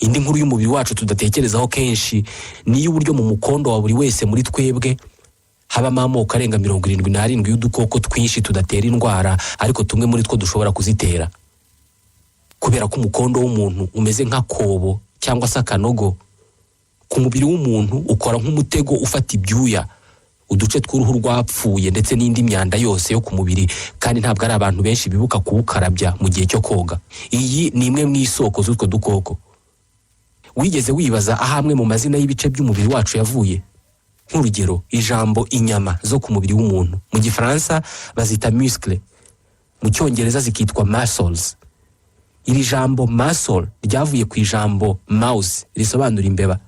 indi nkuru y'umubiri wacu tudatekerezaho kenshi ni y'uburyo mu mukondo wa buri wese muri twebwe habamo amoko arenga 77 y'udukoko twinshi tudatera indwara, ariko tumwe muri two dushobora kuzitera. Kubera ko umukondo w'umuntu umeze nk'akobo cyangwa se akanogo, ku mubiri w'umuntu ukora nk'umutego ufata ibyuya, uduce tw'uruhu rwapfuye ndetse n'indi myanda yose yo ku mubiri, kandi ntabwo ari abantu benshi bibuka kuwukarabya mu gihe cyo koga. Iyi ni imwe mu isoko z'utwo dukoko. Wigeze wibaza aho amwe mu mazina y'ibice by'umubiri wacu yavuye? Nk'urugero, ijambo inyama zo ku mubiri w'umuntu mu Gifaransa bazita muscle, mu Cyongereza zikitwa muscles. Iri jambo muscle ryavuye ku ijambo mouse risobanura imbeba.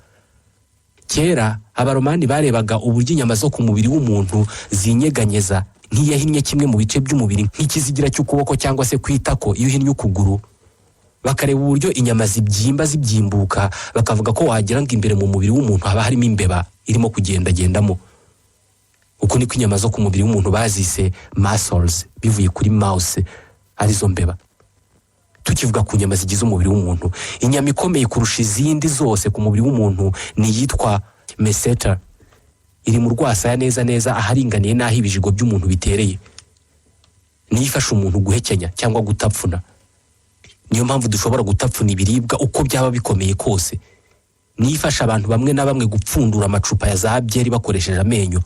Kera abaromani barebaga uburyo inyama zo ku mubiri w'umuntu zinyeganyeza nk'iyahinnye kimwe mu bice by'umubiri nk'ikizigira cy'ukuboko cyangwa se kwitako iyo uhinnye ukuguru, bakareba uburyo inyama zibyimbuka, bakavuga ko wagira ngo imbere mu mubiri w'umuntu haba harimo imbeba irimo kugendagendamo. Uko niko inyama zo ku mubiri w'umuntu bazise muscles, bivuye kuri mouse arizo mbeba. Tukivuga ku nyama zigize umubiri w'umuntu, inyama ikomeye kurusha izindi zose ku mubiri w'umuntu ni yitwa masseter. Iri mu rwasaya neza aharinganiye n'aho ibijigo by'umuntu bitereye. Niyo ifasha umuntu guhekenya cyangwa gutapfuna. Niyo mpamvu dushobora gutapfuna ibiribwa uko byaba bikomeye kose. Niyo ifasha abantu bamwe na bamwe gupfundura amacupa ya za byeri bakoresheje amenyo.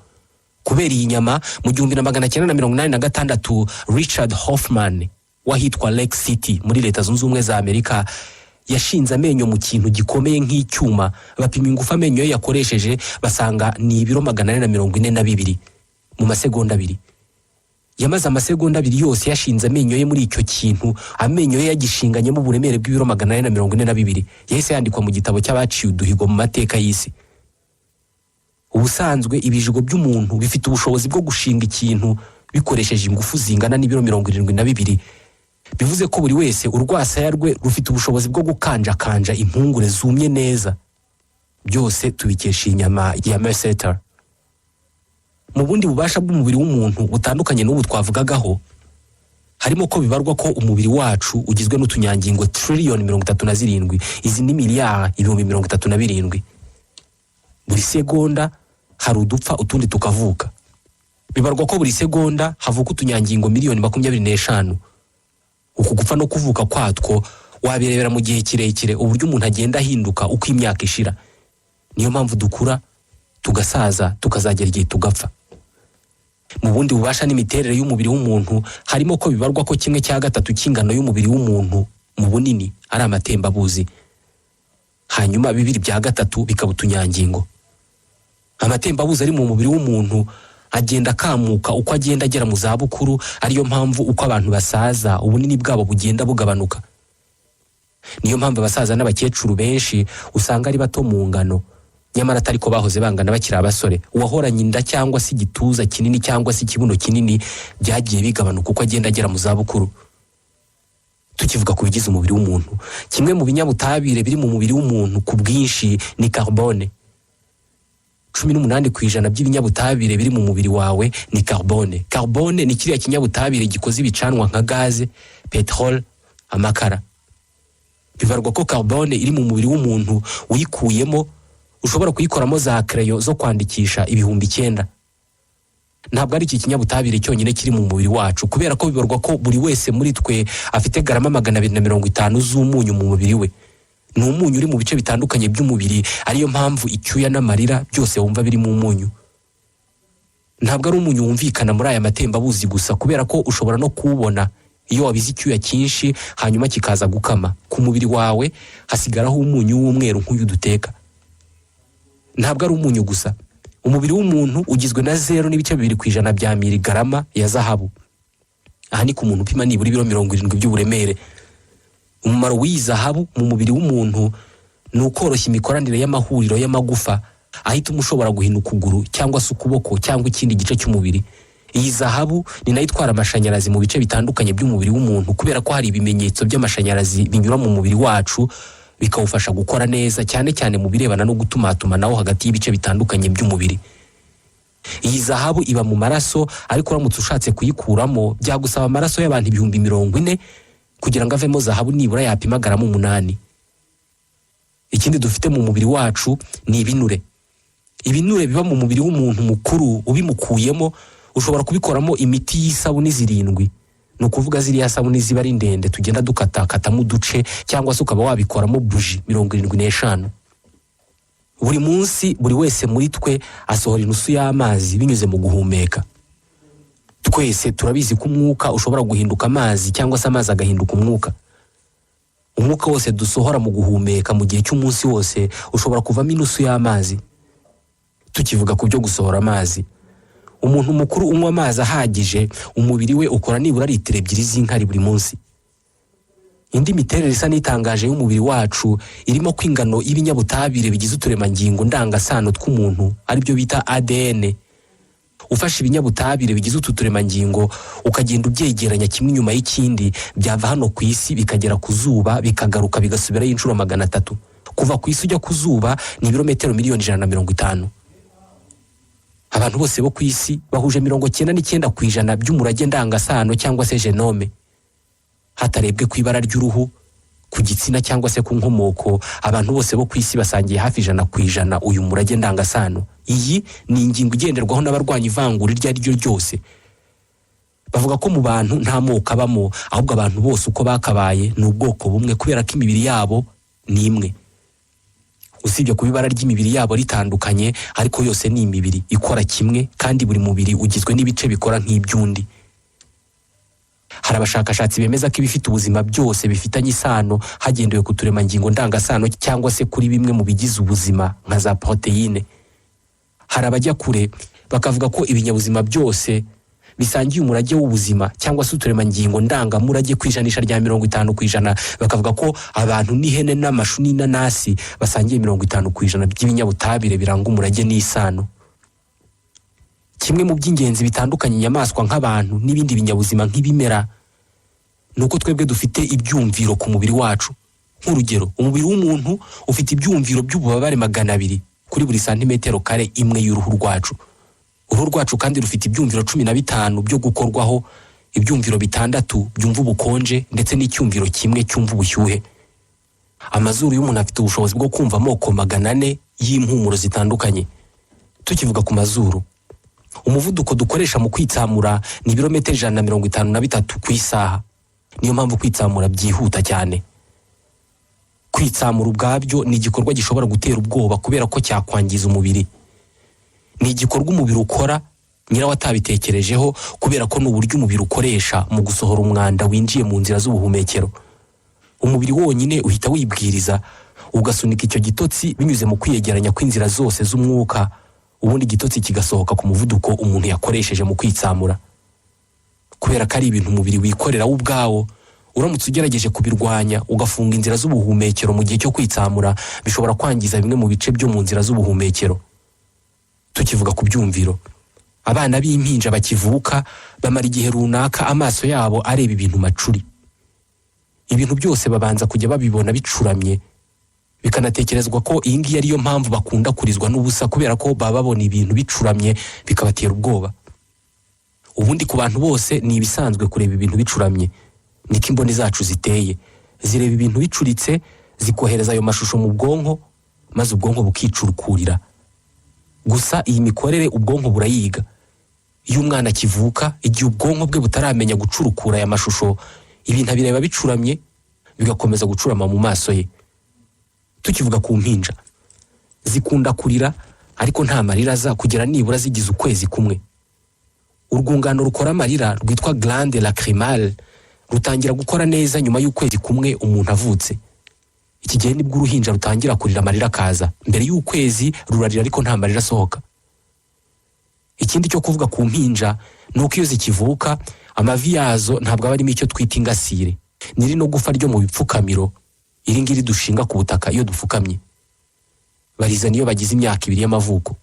Kubera iyi nyama, mu 1986 Richard Hoffman wahitwa Lake City muri Leta Zunze Ubumwe za Amerika yashinze amenyo mu kintu gikomeye nk'icyuma, bapima ingufu amenyo ye yakoresheje basanga ni ibiro 442 mu masegonda 2. Yamaze amasegonda 2 yose yashinze amenyo ye muri icyo kintu, amenyo ye yagishinganyemo uburemere bw'ibiro 442. Yahise yandikwa mu gitabo cy'abaciye uduhigo mu mateka y'isi. Ubusanzwe ibijigo by'umuntu bifite ubushobozi bwo gushinga ikintu bikoresheje ingufu zingana n'ibiro 72. Bivuze ko buri wese urwasaya rwe rufite ubushobozi bwo gukanjakanja impungure zumye neza. Byose tubikesha inyama ya masseter. Mu bundi bubasha bw'umubiri w'umuntu butandukanye n'ubu twavugagaho, harimo ko bibarwa ko umubiri wacu ugizwe n'utunyangingo trillion 37. Izi ni miliyari 37. Buri segonda hari udupfa utundi tukavuka. Bibarwa ko buri segonda havuka utunyangingo miliyoni 25. Uku gupfa no kuvuka kwatwo wabirebera mu gihe kirekire uburyo umuntu agenda ahinduka uko imyaka ishira. Niyo mpamvu dukura, tugasaza, tukazagera igihe tugapfa. Mu bundi bubasha n'imiterere y'umubiri w'umuntu harimo ko bibarwa ko 1/3 cy'ingano y'umubiri w'umuntu mu bunini ari amatembabuzi, hanyuma 2/3 bikaba utunyangingo. Amatembabuzi ari mu mubiri w'umuntu agenda kamuka uko agenda agera mu za bukuru, ariyo mpamvu uko abantu basaza ubunini bwabo bugenda bugabanuka. Niyo mpamvu abasaza n'abakecuru benshi usanga ari bato mu ngano, nyamara atari ko bahoze bangana bakiri abasore. Uwahoranye inda cyangwa se igituza kinini cyangwa se ikibuno kinini byagiye bigabanuka uko agenda agera mu za bukuru. Tukivuga ku bigize umubiri w'umuntu, kimwe mu binyabutabire biri mu mubiri w'umuntu ku bwinshi ni carbone. 18% by'ibinyabutabire biri mu mubiri wawe ni carbone. Carbone ni kiriya kinyabutabire gikoze ibicanwa nka gaze, petrol, amakara. Bibarwa ko carbone iri mu mubiri w'umuntu uyikuyemo ushobora kuyikoramo za crayon zo kwandikisha 9,000. Ntabwo ari iki kinyabutabire cyonyine kiri mu mubiri wacu, kubera ko bibarwa ko buri wese muri twe afite garama 250 z'umunyu mu mubiri we. Ni umunyu uri mu bice bitandukanye by'umubiri, ariyo mpamvu icyuya n'amarira byose wumva biri mu munyu. Ntabwo ari umunyu wumvikana muri aya matembabuzi gusa, kubera ko ushobora no kuwubona iyo wabize icyuya cyinshi hanyuma kikaza gukama. Ku mubiri wawe hasigaraho umunyu w'umweru nk'uyu duteka. Ntabwo ari umunyu gusa, umubiri w'umuntu ugizwe na 0.2% bya miligarama ya zahabu. Aha ni ku muntu upima nibura ibiro 70 by'uburemere. Umumaro w'iyi zahabu mu mubiri w'umuntu ni ukoroshya imikoranire y'amahuriro y'amagufa ahita umushobora guhina ukuguru cyangwa se ukuboko cyangwa ikindi gice cy'umubiri. Iyi zahabu ni nayo itwara amashanyarazi mu bice bitandukanye by'umubiri w'umuntu, kubera ko hari ibimenyetso by'amashanyarazi binyura mu mubiri wacu bikawufasha gukora neza, cyane cyane mu birebana no gutumatumanaho hagati y'ibice bitandukanye by'umubiri. Iyi zahabu iba mu maraso, ariko uramutse ushatse kuyikuramo byagusaba amaraso y'abantu 40,000 kugira ngo avemo zahabu nibura yapima grama 8. Ikindi dufite mu mubiri wacu ni ibinure. Ibinure biba mu mubiri w'umuntu mukuru ubimukuyemo ushobora kubikoramo imiti y'isabuni 7. Ni ukuvuga ziriya sabuni ziba ari ndende tugenda dukatakatamo uduce, cyangwa se ukaba wabikoramo buji 75. Buri munsi buri wese muri twe asohora inusu y'amazi binyuze mu guhumeka. Twese turabizi ko umwuka ushobora guhinduka amazi cyangwa se amazi agahinduka umwuka. Umwuka wose dusohora mu guhumeka mu gihe cy'umunsi wose ushobora kuvamo inusu y'amazi. Tukivuga ku byo gusohora amazi, umuntu mukuru unywa amazi ahagije umubiri we ukora nibura litiro 2 z'inkari buri munsi. Indi miterere isa n'itangaje y'umubiri wacu irimo kwingano y'ibinyabutabire bigize uturemangingo ndangasano tw'umuntu ari byo bita ADN. Ufashe ibinyabutabire bigize utu turemangingo ukagenda ubyegeranya kimwe nyuma y'ikindi, byava hano ku isi bikagera ku zuba bikagaruka bigasubirayo inshuro 300. Kuva ku isi ujya ku zuba ni ibirometero miliyoni 150. Abantu bose bo ku isi bahuje 99% by'umurage ndangasano cyangwa se genome. Hatarebwe ku ibara ry'uruhu, ku gitsina cyangwa se ku nkomoko, abantu bose bo ku isi basangiye hafi 100% uyu murage ndangasano. Iyi ni ingingo igenderwaho n'abarwanya ivangura iryo ari ryo ryose. Bavuga ko mu bantu nta moko abamo, ahubwo abantu bose uko bakabaye ni ubwoko bumwe kubera ko imibiri yabo ni imwe. Usibye ku ibara ry'imibiri yabo ritandukanye, ariko yose ni imibiri ikora kimwe, kandi buri mubiri ugizwe n'ibice bikora nk'ibyundi. Hari abashakashatsi bemeza ko ibifite ubuzima byose bifitanye isano hagendewe ku turemangingo ndangasano cyangwa se kuri bimwe mu bigize ubuzima nka za proteine. Hari abajya kure bakavuga ko ibinyabuzima byose bisangiye umurage w'ubuzima cyangwa se uturemangingo ndangamurage ku ijanisha rya 50%. Bakavuga ko abantu n'ihene n'amashu n'inanasi basangiye 50% by'ibinyabutabire biranga umurage n'isano. Kimwe mu by'ingenzi bitandukanye inyamaswa nk'abantu n'ibindi binyabuzima nk'ibimera nuko twebwe dufite ibyumviro ku mubiri wacu. Nk'urugero, umubiri w'umuntu ufite ibyumviro by'ububabare 200 kuri buri santimetero kare imwe y'uruhu rwacu. Uruhu rwacu kandi rufite ibyumviro 15 byo gukorwaho, ibyumviro 6 byumva ubukonje ndetse n'icyumviro kimwe cyumva ubushyuhe. Amazuru y'umuntu afite ubushobozi bwo kumva amoko 400 y'impumuro zitandukanye. Tukivuga ku mazuru, umuvuduko dukoresha mu kwitsamura ni ibirometero 153 ku isaha. Niyo mpamvu kwitsamura byihuta cyane. Kwitsamura ubwabyo ni igikorwa gishobora gutera ubwoba kubera ko cyakwangiza umubiri. Ni igikorwa umubiri ukora nyirawo atabitekerejeho kubera ko n'uburyo umubiri ukoresha mu gusohora umwanda winjiye mu nzira z'ubuhumekero. Umubiri wonyine uhita wibwiriza ugasunika icyo gitotsi binyuze mu kwiyegeranya kw'inzira zose z'umwuka, ubundi igitotsi kigasohoka ku muvuduko umuntu yakoresheje mu kwitsamura. Kubera ko ari ibintu umubiri wikorera ubwawo, uramutse ugerageje kubirwanya ugafunga inzira z'ubuhumekero mu gihe cyo kwitsamura, bishobora kwangiza bimwe mu bice byo mu nzira z'ubuhumekero. Tukivuga ku byumviro, abana b'impinja bakivuka bamara igihe runaka amaso yabo areba ibintu macuri. Ibintu byose babanza kujya babibona bicuramye, bikanatekerezwa ko iyi ngiyi ariyo mpamvu bakunda kurizwa n'ubusa kubera ko baba babona ibintu bicuramye bikabatera ubwoba. Ubundi ku bantu bose ni ibisanzwe kureba ibintu bicuramye. Niko imboni zacu ziteye, zireba ibintu bicuritse, zikohereza ayo mashusho mu bwonko, maze ubwonko bukicurukurira. Gusa iyi mikorere ubwonko burayiga. Iyo umwana akivuka, igihe ubwonko bwe butaramenya gucurukura aya mashusho, ibintu abireba bicuramye bigakomeza gucurama mu maso ye. Tukivuga ku mpinja, zikunda kurira ariko nta marira aza kugera nibura zigize ukwezi kumwe. Urwungano rukora amarira rwitwa glande lacrymale rutangira gukora neza nyuma y'ukwezi kumwe umuntu avutse. Iki gihe nibwo uruhinja rutangira kurira amarira akaza. Mbere y'ukwezi rurarira ariko nta marira asohoka. Ikindi cyo kuvuga ku mpinja nuko iyo zikivuka amavi yazo ntabwo aba arimo icyo twita ingasire. Niri no gufa ryo mu bipfukamiro, iri ngiri dushinga ku butaka iyo dupfukamye. Bariza niyo bagize imyaka 2 y'amavuko.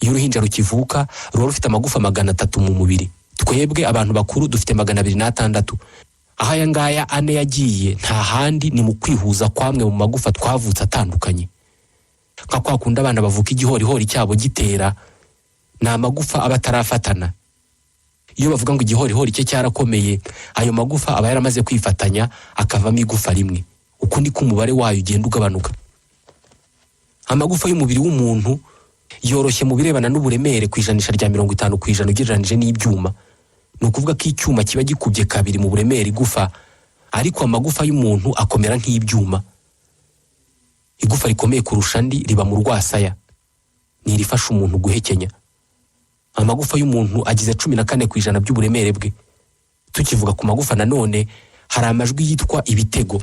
Iyo uruhinja rukivuka ruba rufite amagufa 300 mu mubiri. Twebwe abantu bakuru dufite 206. Aha aya ngaya 4 yagiye nta handi ni mu kwihuza kwamwe mu magufa twavutse atandukanye. Nka kwa kunda abana bavuka igihorihori cyabo gitera, na amagufa aba atarafatana. Iyo bavuga ngo igihorihori cye cyarakomeye, ayo magufa aba yaramaze kwifatanya akavamo igufa rimwe. Uko niko umubare wayo ugenda ugabanuka. Amagufa y'umubiri w'umuntu yoroshye mu birebana n'uburemere ku ijanisha rya 50% ugereranije n'ibyuma. Ni ukuvuga ko icyuma kiba gikubye kabiri mu buremere igufa, ariko amagufa y'umuntu akomera nk'ibyuma. Igufa rikomeye kurusha andi riba mu rwasaya, ni rifasha umuntu guhekenya. Amagufa y'umuntu agize 14% by'uburemere bwe. Tukivuga ku magufa nanone hari amajwi yitwa ibitego.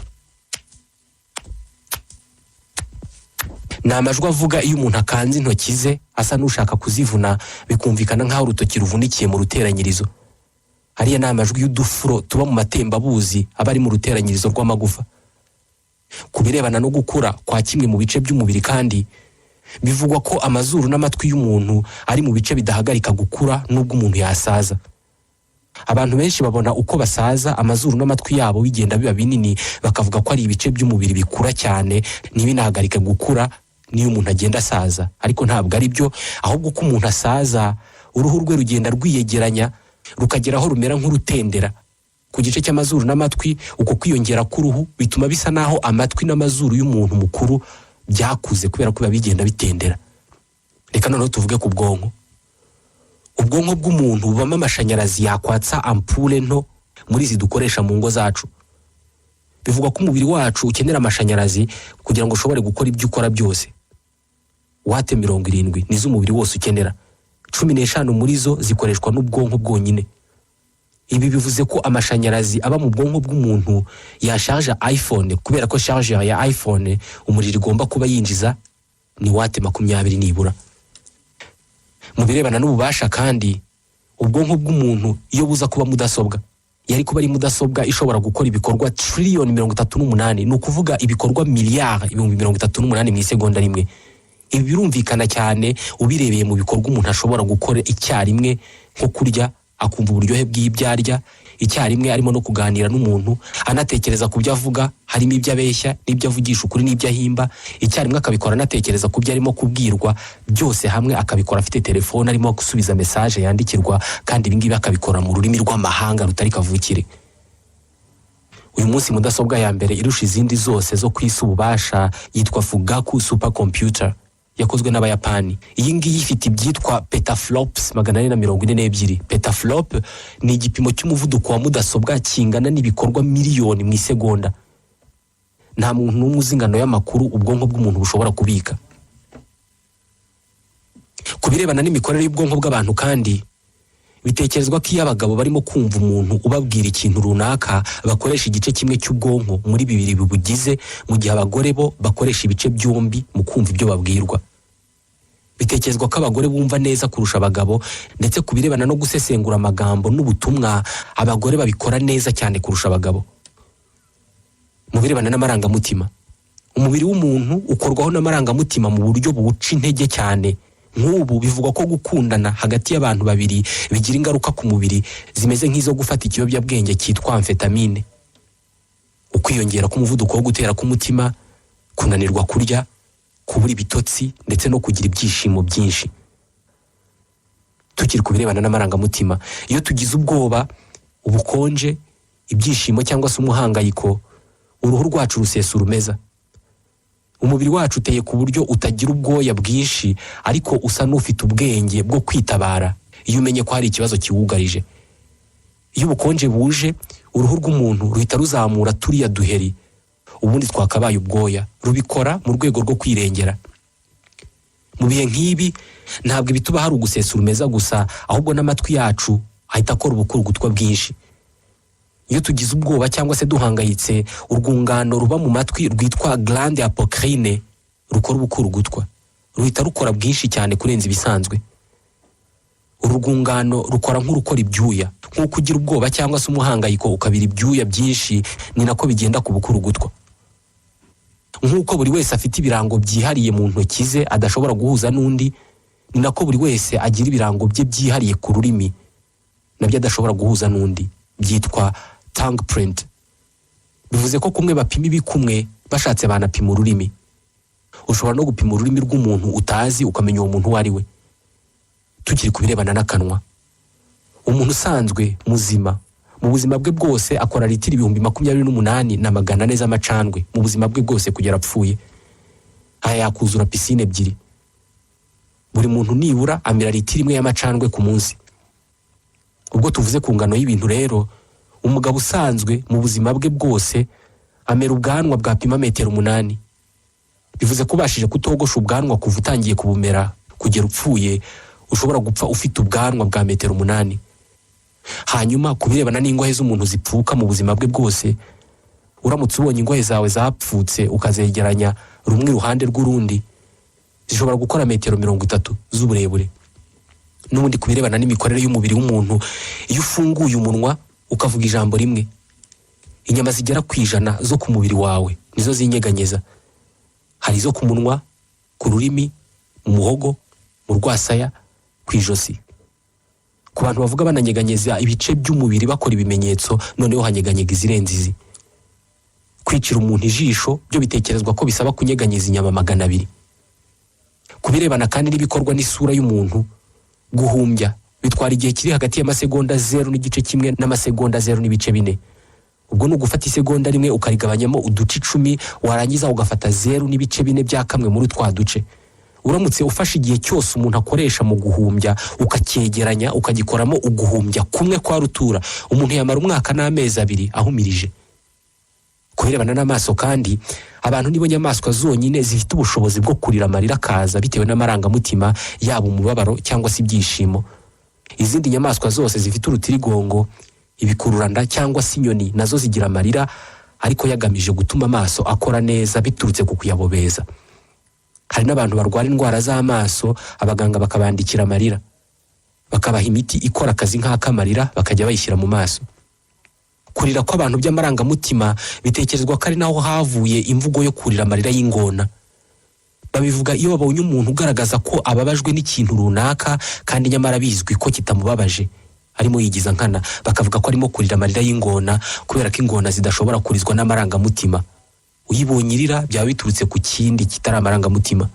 Ni amajwi avuga iyo umuntu akanze intoki ze asa n'ushaka kuzivuna, bikumvikana nk'aho urutoki ruvunikiye mu ruteranyirizo. Hariya ni amajwi y'udufuro tuba mu matembabuzi aba ari mu ruteranyirizo rw'amagufa. Ku birebana no gukura kwa kimwe mu bice by'umubiri kandi, bivugwa ko amazuru n'amatwi y'umuntu ari mu bice bidahagarika gukura nubwo umuntu yasaza. Abantu benshi babona uko basaza amazuru n'amatwi yabo bigenda biba binini, bakavuga ko ari ibice by'umubiri bikura cyane ntibinahagarike gukura niyo umuntu agenda asaza. Ariko ntabwo ari byo, ahubwo ko umuntu asaza uruhu rwe rugenda rwiyegeranya rukagera aho rumera nk'urutendera. Ku gice cy'amazuru n'amatwi, uko kwiyongera k'uruhu bituma bisa naho amatwi n'amazuru y'umuntu mukuru byakuze kubera ko biba bigenda bitendera. Reka noneho tuvuge ku bwonko. Ubwonko bw'umuntu bubamo amashanyarazi yakwatsa ampule nto muri izi dukoresha mu ngo zacu. Bivugwa ko umubiri wacu ukenera amashanyarazi kugira ngo ushobore gukora ibyo ukora byose. Wate 70 nizo umubiri wose ukenera. 15 muri zo zikoreshwa n'ubwonko bwonyine. Ibi bivuze ko amashanyarazi aba mu bwonko bw'umuntu yasharge iPhone, kubera ko chargeur ya iPhone umuriro igomba kuba yinjiza ni wate 20 nibura. Mu birebana n'ububasha kandi, ubwonko bw'umuntu iyo buza kuba mudasobwa, yari kuba ari mudasobwa ishobora gukora ibikorwa trillion 38, ni ukuvuga ibikorwa miliyari 38 mu isegonda rimwe. Ibi birumvikana cyane ubirebeye mu bikorwa umuntu ashobora gukora icyarimwe, nko kurya akumva uburyohe bw'ibyarya, icyarimwe arimo no kuganira n'umuntu anatekereza ku byo avuga, harimo ibyo abeshya n'ibyo avugisha ukuri n'ibyo ahimba, icyarimwe akabikora anatekereza ku byo arimo kubwirwa, byose hamwe akabikora afite telefone arimo gusubiza message yandikirwa, kandi ibi ngibi akabikora mu rurimi rw'amahanga rutari kavukire. Uyu munsi mudasobwa ya mbere irusha izindi zose zo kwisi ububasha yitwa Fugaku supercomputer, yakozwe n'Abayapani. Iyi ngiyi ifite ibyitwa petaflops 442. Petaflop ni igipimo cy'umuvuduko wa mudasobwa kingana n'ibikorwa miliyoni mu isegonda. Nta muntu n'umwe uzi ingano y'amakuru ubwonko bw'umuntu bushobora kubika. Ku birebana n'imikorere y'ubwonko bw'abantu kandi, bitekerezwa ko iyo abagabo barimo kumva umuntu ubabwira ikintu runaka bakoresha igice kimwe cy'ubwonko muri 2 bibugize, mu gihe abagore bo bakoresha ibice byombi mu kumva ibyo babwirwa. Bitekerezwa ko abagore bumva neza kurusha abagabo, ndetse ku birebana no gusesengura amagambo n'ubutumwa abagore babikora neza cyane kurusha abagabo. Mu birebana n'amarangamutima, umubiri w'umuntu ukorwaho n'amarangamutima mu buryo buwuca intege cyane. Nk'ubu bivugwa ko gukundana hagati y'abantu babiri bigira ingaruka ku mubiri zimeze nk'izo gufata ikiyobyabwenge cyitwa amfetamine. Ukwiyongera k'umuvuduko wo gutera k'umutima, kunanirwa kurya, kubura ibitotsi ndetse no kugira ibyishimo byinshi. Tukiri ku birebana n'amarangamutima, iyo tugize ubwoba, ubukonje, ibyishimo cyangwa se umuhangayiko, uruhu rwacu rusesa urumeza. Umubiri wacu uteye ku buryo utagira ubwoya bwinshi, ariko usa n'ufite ubwenge bwo kwitabara iyo umenye ko hari ikibazo kiwugarije. Iyo ubukonje buje, uruhu rw'umuntu ruhita ruzamura turiya duheri, ubundi twakabaye ubwoya, rubikora mu rwego rwo kwirengera. Mu bihe nk'ibi ntabwo ibituba hari ugusesa urumeza gusa, ahubwo n'amatwi yacu ahita akora ubukurugutwa bwinshi. Iyo tugize ubwoba cyangwa se duhangayitse, urwungano ruba mu matwi rwitwa glande apocrine rukora ubukurugutwa, ruhita rukora bwinshi cyane kurenza ibisanzwe. Urugungano rukora nk'urukora ibyuya, nk'uko ugira ubwoba cyangwa se umuhangayiko ukabira ibyuya byinshi, ni nako bigenda ku bukurugutwa. Nk'uko buri wese afite ibirango byihariye mu ntoki ze adashobora guhuza n'undi, ni nako buri wese agira ibirango bye byihariye ku rurimi nabyo adashobora guhuza n'undi, byitwa tongue print. Bivuze ko kumwe bapima ibikumwe, bashatse banapima ururimi. Ushobora no gupima ururimi rw'umuntu utazi ukamenya uwo muntu wari we. Tukiri ku birebana n'akanwa, umuntu usanzwe muzima mu buzima bwe bwose akora litiro 28,400 z'amacandwe mu buzima bwe bwose kugera apfuye. aya yakuzura pisine ebyiri. Buri muntu nibura amira litiro imwe y'amacandwe ku munsi. Ubwo tuvuze ku ngano y'ibintu rero, umugabo usanzwe mu buzima bwe bwose amera ubwanwa bwapima metero 8. Bivuze ko ubashije kutogosha ubwanwa kuva utangiye kubumera kugera upfuye, ushobora gupfa ufite ubwanwa bwa metero 8. Hanyuma kubirebana n'ingohe z'umuntu zipfuka mu buzima bwe bwose, uramutse ubonye ingohe zawe zapfutse ukazegeranya rumwe iruhande rw'urundi, zishobora gukora metero 30 z'uburebure. N'ubundi kubirebana n'imikorere y'umubiri w'umuntu, iyo ufunguye umunwa ukavuga ijambo rimwe, inyama zigera ku 100 zo ku mubiri wawe nizo zinyeganyeza. Hari izo ku munwa, ku rurimi, mu muhogo, mu rwasaya, ku ijosi. Ku bantu bavuga bananyeganyeza ibice by'umubiri bakora ibimenyetso, noneho hanyeganyega izirenzizi. Kwicira umuntu ijisho byo bitekerezwa ko bisaba kunyeganyeza inyama 200. Kubirebana kandi n'ibikorwa n'isura y'umuntu, guhumbya bitwara igihe kiri hagati y'amasegonda 0.1 n'amasegonda 0.4. Ubwo no gufata isegonda rimwe ukarigabanyamo uduce 10, warangiza ugafata 0.4 bya kamwe muri twa duce. Uramutse ufashe igihe cyose umuntu akoresha mu guhumbya ukacyegeranya ukagikoramo uguhumbya kumwe kwa rutura, umuntu yamara umwaka n'amezi 2 ahumirije. Kubirebana n'amaso kandi, abantu nibo nyamaswa zonyine zifite ubushobozi bwo kurira amarira kaza bitewe n'amarangamutima yabo umubabaro cyangwa se ibyishimo. Izindi nyamaswa zose zifite urutirigongo, ibikururanda cyangwa se inyoni nazo zigira amarira, ariko yagamije gutuma amaso akora neza biturutse ku kuyabobeza. Hari n'abantu barwara indwara z'amaso, abaganga bakabandikira amarira, bakabaha imiti ikora akazi nk'akamarira bakajya bayishyira mu maso. Kurira kw'abantu by'amarangamutima bitekerezwa ko ari naho havuye imvugo yo kurira amarira y'ingona. Babivuga iyo babonye umuntu ugaragaza ko ababajwe n'ikintu runaka kandi nyamara bizwi ko kitamubabaje, arimo yigiza nkana, bakavuga ko arimo kurira amarira y'ingona kubera ko ingona zidashobora kurizwa n'amarangamutima. Uyibonye irira byaba biturutse ku kindi kitari amarangamutima.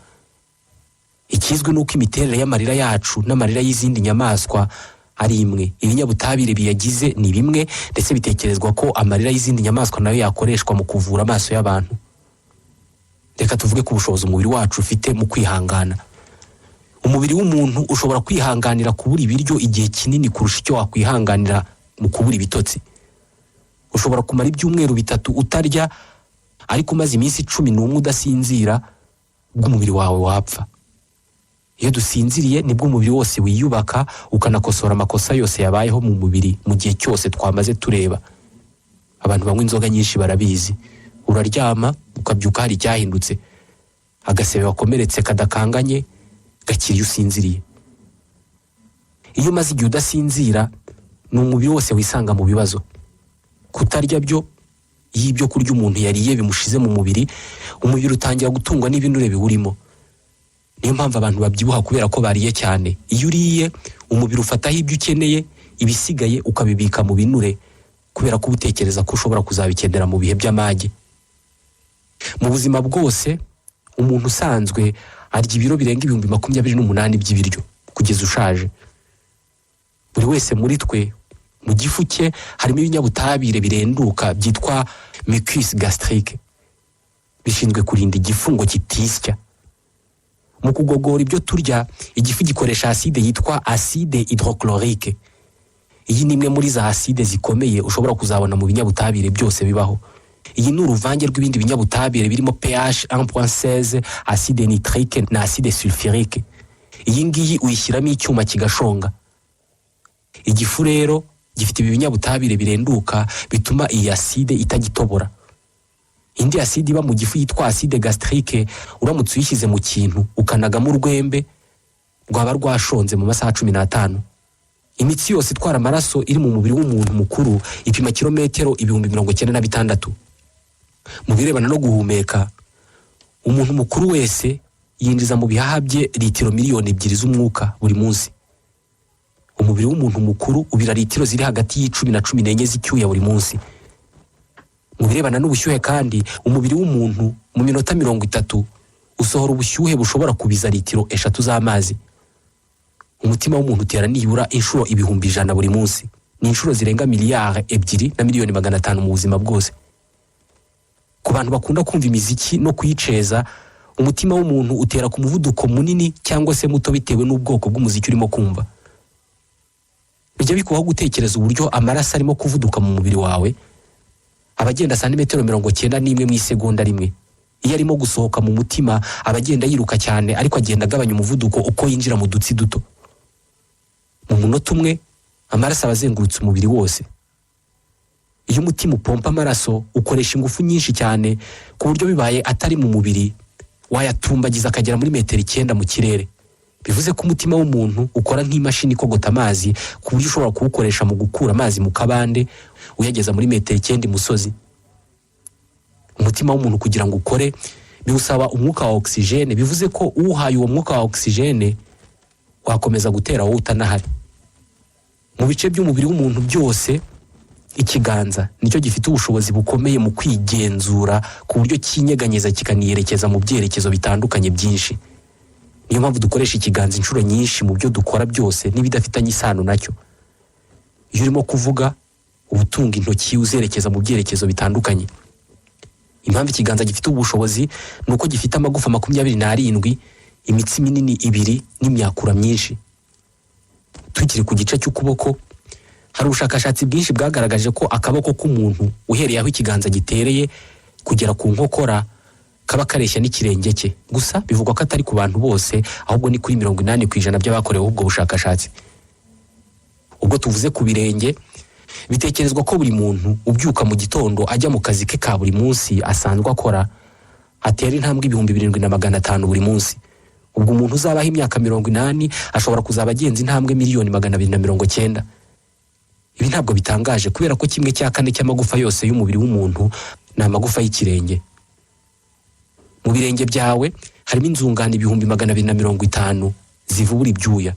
Ikizwi nuko imiterere y'amarira yacu n'amarira y'izindi nyamaswa ari imwe. Ibinyabutabire biyagize ni bimwe, ndetse bitekerezwa ko amarira y'izindi nyamaswa nayo yakoreshwa mu kuvura amaso y'abantu. Reka tuvuge ku bushobozi umubiri wacu ufite mu kwihangana. Umubiri w'umuntu ushobora kwihanganira kubura ibiryo igihe kinini kurusha icyo wakwihanganira mu kubura ibitotsi. Ushobora kumara ibyumweru 3 utarya, ariko umaze iminsi 11 udasinzira, bw'umubiri wawe wapfa. Iyo dusinziriye nibwo umubiri wose wiyubaka, ukanakosora amakosa yose yabayeho mu mubiri mu gihe cyose twamaze tureba. Abantu banywa inzoga nyinshi barabizi. Uraryama ukabyuka hari icyahindutse, agasebe wakomeretse kadakanganye gakira iyo usinziriye. Iyo umaze igihe udasinzira, ni umubiri wose wisanga mu bibazo. Kutarya byo, iyo ibyo kurya umuntu yariye bimushize mu mubiri, umubiri utangira gutungwa n'ibinure biwurimo. Niyo mpamvu abantu babyibuha kubera ko bariye cyane. Iyo uriye, umubiri ufataho ibyo ukeneye, ibisigaye ukabibika mu binure, kubera ko utekereza ko ushobora kuzabikenera mu bihe by'amage. Mu buzima bwose, umuntu usanzwe arya ibiro birenga 28,000 by'ibiryo kugeza ushaje. Buri wese muri twe, mu gifu cye harimo ibinyabutabire birenduka byitwa mucus gastrique, bishinzwe kurinda igifu ngo kitisya. Mu kugogora ibyo turya, igifu gikoresha acide yitwa acide hydrochlorique. Iyi ni imwe muri za acide zikomeye ushobora kuzabona mu binyabutabire byose bibaho. Iyi ni uruvange rw'ibindi binyabutabire birimo pH 1.16, acide nitrique na acide sulfurique. Iyi ngiyi uyishyiramo icyuma kigashonga. Igifu rero gifite ibi binyabutabire birenduka bituma iyi acide itagitobora. Indi acide iba mu gifu yitwa acide gastrique, uramutse uyishyize mu kintu ukanagamo urwembe, rwaba rwashonze mu masaha 15. Imitsi yose itwara amaraso iri mu mubiri w'umuntu mukuru ipima kilometero 96,000. Mu birebana no guhumeka, umuntu mukuru wese yinjiza mu bihaha bye litiro 2,000,000 z'umwuka buri munsi. Umubiri w'umuntu mukuru ubira litiro ziri hagati y'10 na 14 z'icyuya buri munsi. Mu birebana n'ubushyuhe kandi, umubiri w'umuntu mu minota 30 usohora ubushyuhe bushobora kubiza litiro 3 z'amazi. Umutima w'umuntu utera nibura inshuro 100,000 buri munsi. Ni inshuro zirenga miliyari 2 na miliyoni 500 mu buzima bwose. Ku bantu bakunda kumva imiziki no kuyiceza, umutima w'umuntu utera ku muvuduko munini cyangwa se muto bitewe n'ubwoko bw'umuziki urimo kumva. Bijya bikubaho gutekereza uburyo amaraso arimo kuvuduka mu mubiri wawe, abagenda santimetero 91 mu isegonda rimwe. Iyo arimo gusohoka mu mutima abagenda yiruka cyane, ariko agenda agabanya umuvuduko uko yinjira mu dutsi duto. Mu munota umwe amaraso abazengurutse umubiri wose. Iyo umutima upompa amaraso ukoresha ingufu nyinshi cyane ku buryo bibaye atari mu mubiri wayatumbagiza akagera muri metero 9 mu kirere. Bivuze ko umutima w'umuntu ukora nk'imashini ikogota amazi ku buryo ushobora kuwukoresha mu gukura amazi mu kabande uyageza muri metero 9 imusozi. Umutima w'umuntu kugira ngo ukore biwusaba umwuka wa oxygene, bivuze ko uhaye uwo mwuka wa oxygene wakomeza gutera wowe utanahari. Mu bice by'umubiri w'umuntu byose, ikiganza nicyo gifite ubushobozi bukomeye mu kwigenzura ku buryo kinyeganyeza kikaniyerekeza mu byerekezo bitandukanye byinshi. Niyo mpamvu dukoresha ikiganza inshuro nyinshi mu byo dukora byose n'ibidafitanye isano nacyo. Iyo urimo kuvuga ubutunga intoki uzerekeza mu byerekezo bitandukanye. Impamvu ikiganza gifite ubushobozi nuko gifite amagufa 27, imitsi minini 2 n'imyakura myinshi. Tukiri ku gice cy'ukuboko, hari ubushakashatsi bwinshi bwagaragaje ko akaboko k'umuntu uhereye aho ikiganza gitereye kugera ku nkokora kaba kareshya n'ikirenge cye. Gusa bivugwa ko atari ku bantu bose, ahubwo ni kuri 80% by'abakorewe ubwo bushakashatsi. Ubwo tuvuze ku birenge, bitekerezwa ko buri muntu ubyuka mu gitondo ajya mu kazi ke ka buri munsi asanzwe akora atera intambwe 7,500 buri munsi. Ubwo umuntu uzabaho imyaka 80 ashobora kuzaba agenza intambwe 290,000. Ibi ntabwo bitangaje kubera ko 1/4 cy'amagufa yose y'umubiri w'umuntu ni amagufa y'ikirenge. Mu birenge byawe harimo inzungano 250 zivubura ibyuya.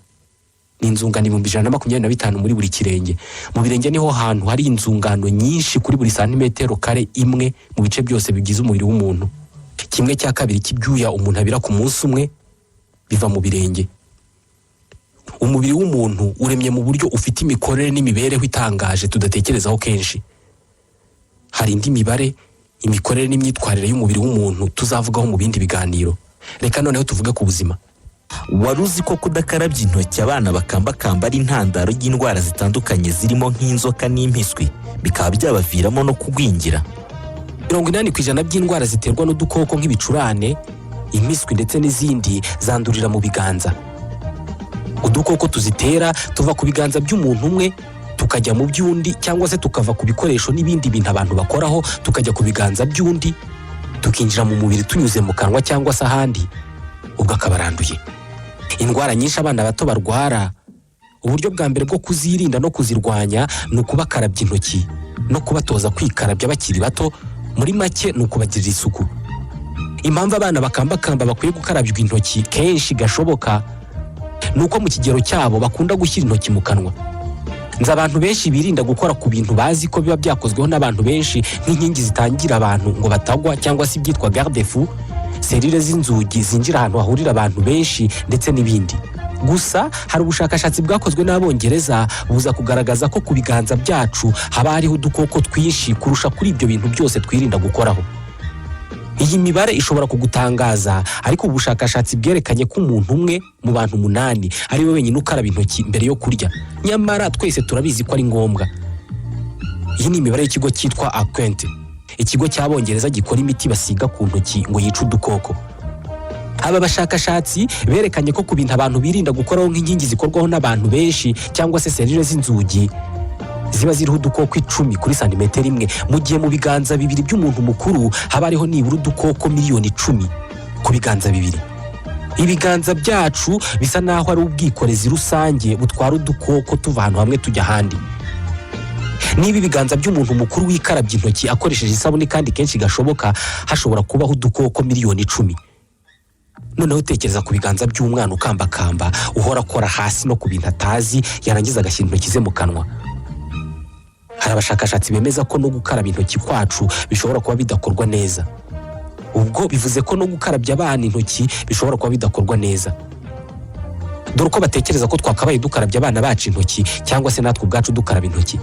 Ni inzungano 125 muri buri kirenge. Mu birenge niho hantu hari inzungano nyinshi kuri buri santimetero kare imwe mu bice byose bigize umubiri w'umuntu. 1/2 cy'ibyuya umuntu abira ku munsi umwe biva mu birenge. Umubiri w'umuntu uremye mu buryo ufite imikorere n'imibereho itangaje tudatekerezaho kenshi. Hari indi mibare, imikorere n'imyitwarire y'umubiri w'umuntu tuzavugaho mu bindi biganiro. Reka noneho tuvuge ku buzima. Wari uzi ko kudakarabya intoki abana bakambakamba ari intandaro y'indwara zitandukanye zirimo nk'inzoka n'impiswi, bikaba byabaviramo no kugwingira? 80% by'indwara ziterwa n'udukoko nk'ibicurane, impiswi ndetse n'izindi zandurira mu biganza. Udukoko tuzitera tuva ku biganza by'umuntu umwe tukajya mu by'undi, cyangwa se tukava ku bikoresho n'ibindi bintu abantu bakoraho tukajya ku biganza by'undi, tukinjira mu mubiri tunyuze mu kanwa cyangwa se ahandi, ubwo akabaranduye. Indwara nyinshi abana bato barwara, uburyo bwa mbere bwo kuzirinda no kuzirwanya ni ukubakarabya intoki no kubatoza kwikarabya bakiri bato. Muri make ni ukubagirira isuku. Impamvu abana bakambakamba bakwiye gukarabywa intoki kenshi gashoboka nuko mu kigero cyabo bakunda gushyira intoki mu kanwa. Nzi abantu benshi birinda gukora ku bintu bazi ko biba byakozweho n'abantu benshi, nk'inkingi zitangira abantu ngo batagwa cyangwa se ibyitwa garde-fou, serire z'inzugi zinjira ahantu hahurira abantu benshi ndetse n'ibindi. Gusa hari ubushakashatsi bwakozwe n'Abongereza buza kugaragaza ko ku biganza byacu haba hariho udukoko twinshi kurusha kuri ibyo bintu byose twirinda gukoraho. Iyi mibare ishobora kugutangaza, ariko ubushakashatsi bwerekanye ko umuntu umwe mu bantu 8 ari we wenyine ukaraba intoki mbere yo kurya. Nyamara twese turabizi ko ari ngombwa. Iyi ni imibare y'ikigo cyitwa Aquent, ikigo cy'Abongereza gikora imiti basiga ku ntoki ngo yice udukoko. Aba bashakashatsi berekanye ko ku bintu abantu birinda gukoraho nk'inkingi zikorwaho n'abantu benshi cyangwa se serire z'inzugi ziba ziriho udukoko 10 kuri santimetero 1, mu gihe mu biganza 2 by'umuntu mukuru haba hariho nibura udukoko 10,000,000 ku biganza 2. Ibiganza byacu bisa naho ari ubwikorezi rusange butwara udukoko tuva ahantu hamwe tujya ahandi. Niba ibiganza by'umuntu mukuru wikarabye intoki akoresheje isabune kandi kenshi gashoboka, hashobora kubaho udukoko 10,000,000. Noneho tekereza ku biganza by'umwana ukambakamba uhora akora hasi no ku bintu atazi, yarangiza agashyira intoki ze mu kanwa. Hari abashakashatsi bemeza ko no gukaraba intoki kwacu bishobora kuba bidakorwa neza. Ubwo bivuze ko no gukarabya abana intoki bishobora kuba bidakorwa neza. Dore ko batekereza ko twakabaye dukarabya abana bacu intoki cyangwa se natwe ubwacu dukaraba intoki.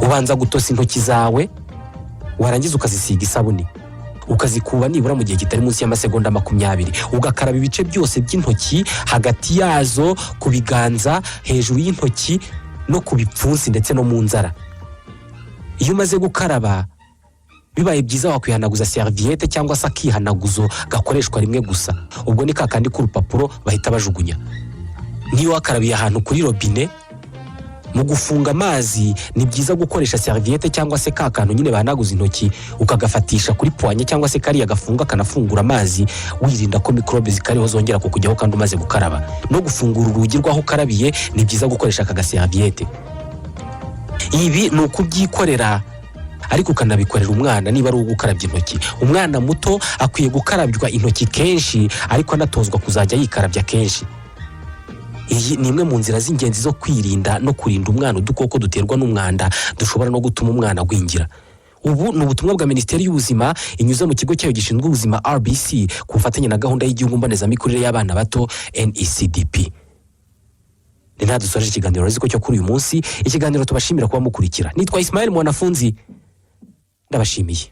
Ubanza gutosa intoki zawe, warangiza ukazisiga isabune. ukazikuba nibura mu gihe kitari munsi y'amasegonda 20, ugakaraba ibice byose by'intoki, hagati yazo, ku biganza, hejuru y'intoki no ku bipfunsi ndetse no mu nzara. Iyo umaze gukaraba bibaye byiza wakwihanaguza serviette cyangwa se akihanaguzo gakoreshwa rimwe gusa. Ubwo ni kakandi k'urupapuro bahita bajugunya. Niyo wakarabiye ahantu kuri robine, mu gufunga amazi ni byiza gukoresha serviette cyangwa se kakantu nyine bahanaguza intoki, ukagafatisha kuri poanye cyangwa se kariya gafunga kanafungura amazi, wirinda ko microbe zikariho zongera kukujyaho kandi umaze gukaraba. No gufungura urugi rwaho ukarabiye ni byiza gukoresha aka serviette. Ibi ni ukubyikorera ariko ukanabikorera umwana niba ari ugukarabya intoki. Umwana muto akwiye gukarabywa intoki kenshi ariko anatozwa kuzajya yikarabya kenshi. Iyi ni imwe mu nzira z'ingenzi zo kwirinda no kurinda umwana udukoko duterwa n'umwanda dushobora no gutuma umwana agwingira. Ubu ni ubutumwa bwa Minisiteri y'Ubuzima inyuze mu kigo cyayo gishinzwe ubuzima RBC ku bufatanye na gahunda y'igihugu mbonezamikurire y'abana bato NECDP. Ni nta dusoje ikiganiro riziko cyo kuri uyu munsi. Ikiganiro tubashimira kuba mukurikira. Nitwa Ismael Mwanafunzi, ndabashimiye.